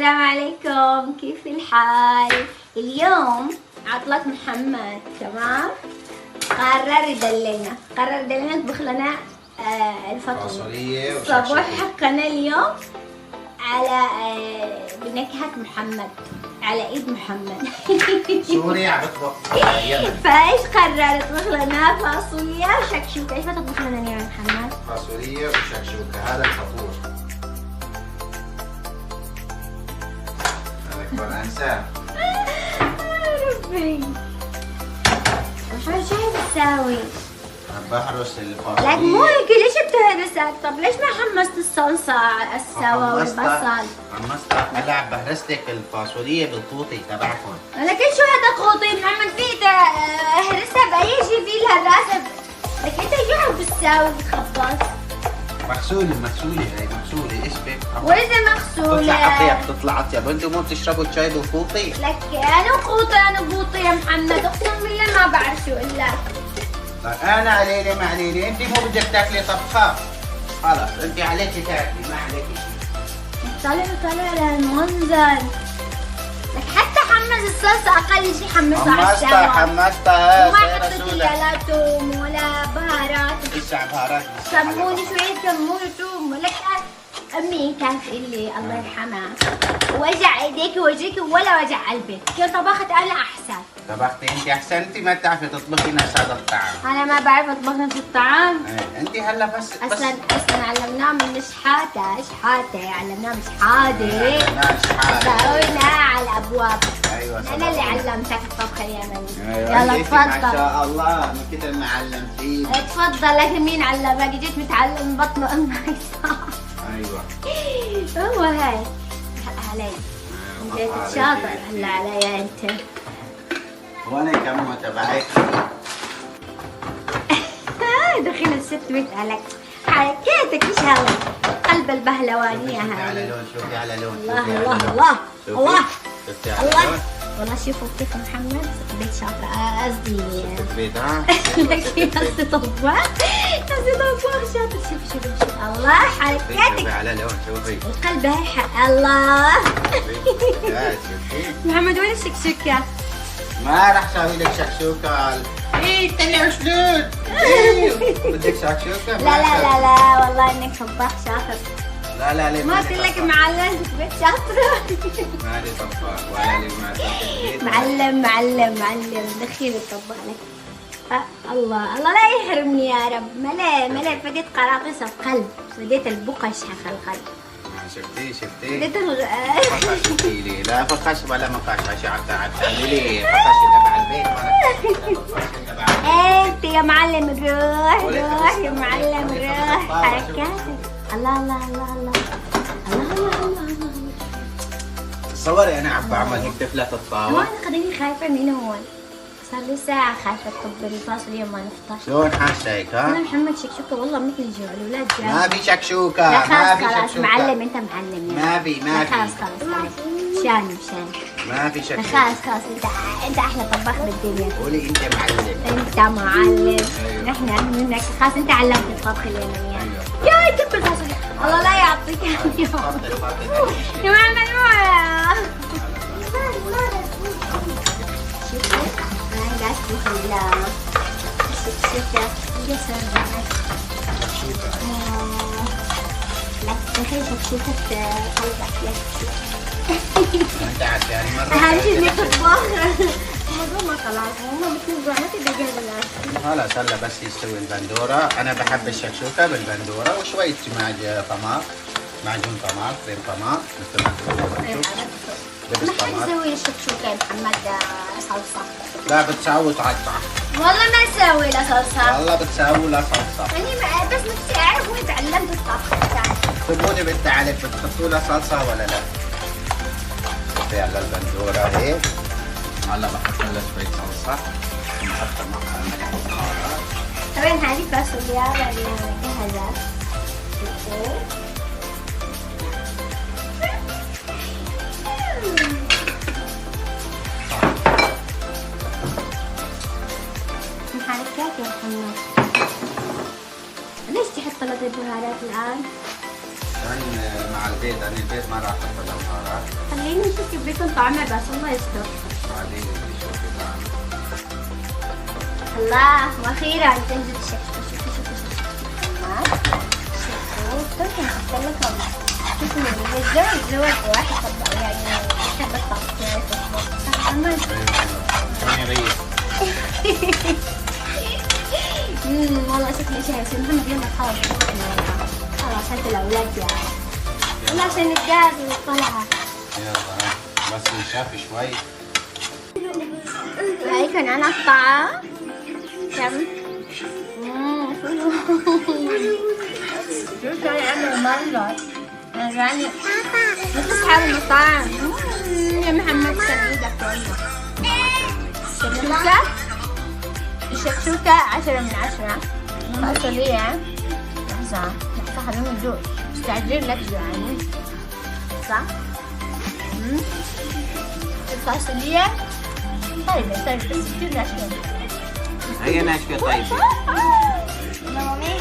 السلام عليكم، كيف الحال؟ اليوم عطلة محمد، تمام؟ قرر يدللنا يطبخ لنا الفطور صباح حقنا اليوم على بنكهة محمد، على ايد محمد. سوريا عم تطبخ اليمن. فايش قرر يطبخ لنا؟ فاصوليا وشكشوكة. ايش بتطبخ لنا اليوم يا محمد؟ فاصوليا وشكشوكة، هذا الفطور. هذا كمان انساه. ربي شو بتساوي؟ عم بحرس الفاصوليا. لك مو هيك، ليش بتهرسك؟ طب ليش ما حمصت الصلصة السوا والبصل؟ حمصتها. هلا عم بهرس لك الفاصوليا بالقوطي تبعكم. لكن شو هذا قوطي محمد؟ في اهرسها بأي شيء في الهراسة. لك انت شو عم بتساوي؟ بتخبص مغسولة هي مغسولة، ايش بك؟ وإذا مغسولة بتطلع أطيب. انتم مو بتشربوا الشاي بالقوطي؟ لك انا قوطي يا محمد، اقسم بالله ما بعرف شو اقول لك. انا عليلي ما عليلي، انت مو بدك تاكلي طبخة. خلص انت عليكي تاكلي، ما عليكي شيء. طالع للمنظر. لك حتى حمص الصلصة اقل شيء حمصها على الشارع. حمصتها وما حطيت لا توم ولا بهارات. لسه بهارات كمون، شوية كمون وتوم. ولك امي كانت تقول لي الله يرحمها، وجع ايديك ووجهك ولا وجع قلبك، كيف طبخت انا احسن. طبختي انت احسن، انت ما بتعرفي تطبخي نفس هذا الطعام. انا ما بعرف اطبخ نفس الطعام. انت هلا بس اصلا علمناه من شحاته علمناه من شحاده. سوينا على الابواب. ايوه انا اللي علمتك الطبخ اليمني. أيوة. يلا تفضل. ما شاء الله من كثر ما علمتيني. تفضل. لك مين علمك؟ جيت متعلم بطن امي. ايوه هو هاي علي. انت شاطر هلا علي انت. وانا كم تبعك. دخيل الست بيت عليك. حركاتك ايش هذا؟ قلب البهلوانية شوفي هاي. على لون، شوفي على لون. الله شوفي على لون. والله شوفوا كيف محمد بيت شاطر. قصدي البيت ها. قصدي طباخ شاطر. شوف الله حركاتك. شوفي على لون، شوفي القلب هاي. الله شوفي. محمد وين الشكشوكة؟ ما راح اسوي لك شكشوكة. ايه طلع شلون؟ بدك شكشوكة؟ لا والله انك طباخ شاطر. لا ما قلت لك معلم بيت شاطر. مالي طباخ ولا لي معلم دخيل الطباخ لك. الله لا يحرمني يا رب. ملأ فديت قراطيس القلب، فديت البقش حق القلب. شفتي فديت فخشتي لي. لا فخش ولا مقاش، عشان تعملي لي فخش تبع البيت. انت يا معلم روح يا معلم روح. حركاتك. الله تصوري انا عم بعمل هيك تفلت الطاوة. انا خليني خايفة من هون، صار لي ساعة خايفة تطبل الفاصوليا ما نفطر. شلون حاسة هيك ها؟ انا محمد شكشوكة والله مثل الجوع، الاولاد جاي. ما في شكشوكة. لا ما في خلاص شكشوكة. معلم، انت معلم يعني. ما في خلاص شان ما في شكشوكة. خلاص انت احلى طباخ بالدنيا. قولي انت معلم. انت معلم. أيوة. نحن منك خلاص، انت علمتني الطبخ اليمني يعني. أيوة. يا تاكل فاصوليا. الله لا يعطيك العافية. يا محمد انا قاعد اطبخ الشكشوكة. لا تخيل شكشوكة قلبك. انت عشان مرة اهم شيء انك تطبخ. الموضوع ما خلاص، هم بتنزلوا ما تبقى جاهزة. خلاص هلا بس يستوي البندورة. انا بحب الشكشوكة بالبندورة وشوية معجون طماط، كريم طماط مثل ما تقولوا. ما حد يسوي الشكشوكة يا محمد صلصة. لا بتساوي صلصة. والله ما اسوي لا صلصة. والله بتساوي لا صلصة. يعني بس نفسي اعرف وين تعلمت الطبخ. خبوني بنت عليك، بتحطوا لها صلصة ولا لا؟ حطي على البندورة هيك. هلا بحط لها شوية صلصة ونحط معها ملح وبهارات. طبعا هذه فاصوليا جاهزة. محركات يا محمد. ليش تحط ثلاث بهارات الآن؟ كمان مع البيض، انا البيض ما راح احط له بهارات. خليني نشوف كيف بيكون طعمه بس الله يستر. بعدين بدي شوفي طعمه. الله واخيرا تنزل الشكشوكه. شوفوا نحط لكم شوفوا الزوج واحد طبق يعني يحب الطبخ صح محمد؟ والله شكلي شيء بس محمد يلا خلاص هات الاولاد يعني يلا عشان الجاز والطلعه. يلا بس ينشف شوي. هاي كمان قطعة كم شو كان يعمل منظر يعني مثل أصحاب المطاعم. يا محمد سن إيدك والله. الشكشوكة 10 من 10. فاصوليا لحظة خلينا ندوق استعجل لك يعني صح؟ الفاصوليا طيبة بس كتير ناشفة. هي ناشفة طيبة. مامي